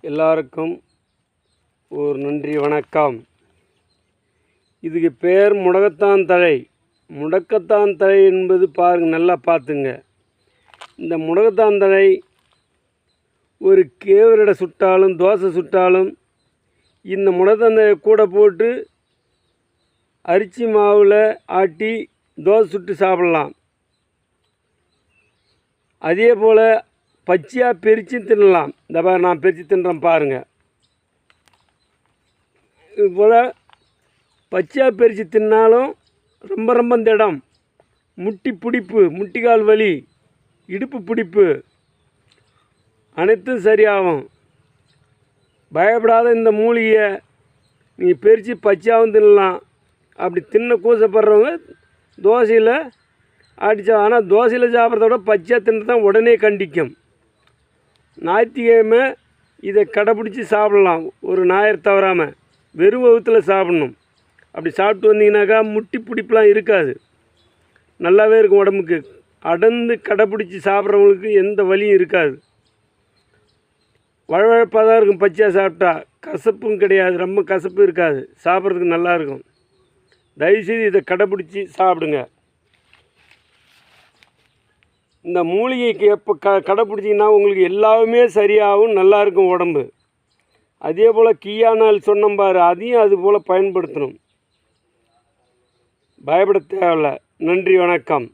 எல்லாருக்கும் ஒரு நன்றி வணக்கம். இதுக்கு பேர் முடக்கத்தான் தழை. முடக்கத்தான் தழை என்பது பாருங்கள், நல்லா பார்த்துங்க. இந்த முடக்கத்தான் தழை ஒரு கேவரடை சுட்டாலும் தோசை சுட்டாலும் இந்த முடக்கத்தான் தழையை கூட போட்டு அரிசி மாவில் ஆட்டி தோசை சுட்டு சாப்பிட்லாம். அதே போல் பச்சையாக பிரித்து தின்னலாம். இந்த மாதிரி நான் பிரித்து தின்றேன் பாருங்கள். இது போல் பச்சையாக பிரித்து தின்னாலும் ரொம்ப திடம், முட்டி பிடிப்பு, முட்டிக்கால் வலி, இடுப்பு பிடிப்பு அனைத்தும் சரியாகும். பயப்படாத இந்த மூலிகையை நீங்கள் பிரித்து பச்சையாகவும் தின்னலாம். அப்படி தின்ன கூசப்படுறவங்க தோசையில் ஆட்டிச்சா. ஆனால் தோசையில் சாப்பிட்றத விட பச்சையாக தின்னு தான் உடனே கண்டிக்கும். ஞாயிற்றுக்கிழமை இதை கடைப்பிடிச்சி சாப்பிட்லாம். ஒரு ஞாயிறு தவறாமல் வெறும் வகுத்தில் சாப்பிட்ணும். அப்படி சாப்பிட்டு வந்தீங்கன்னாக்கா முட்டி பிடிப்புலாம் இருக்காது, நல்லாவே இருக்கும் உடம்புக்கு. அடர்ந்து கடைப்பிடிச்சி சாப்பிட்றவங்களுக்கு எந்த வலியும் இருக்காது. வழவழப்பாக தான் இருக்கும் பச்சையாக சாப்பிட்டா. கசப்பும் கிடையாது, ரொம்ப கசப்பு இருக்காது, சாப்பிட்றதுக்கு நல்லாயிருக்கும். தயவுசெய்து இதை கடைப்பிடிச்சி சாப்பிடுங்க. இந்த மூலிகைக்கு எப்போ கடைப்பிடிச்சிங்கன்னா உங்களுக்கு எல்லாமே சரியாகவும் நல்லாயிருக்கும் உடம்பு. அதே போல் கீயானால் சொன்னோம் பாரு, அதையும் அது போல் பயன்படுத்தணும். பயப்பட தேவையில்லை. நன்றி, வணக்கம்.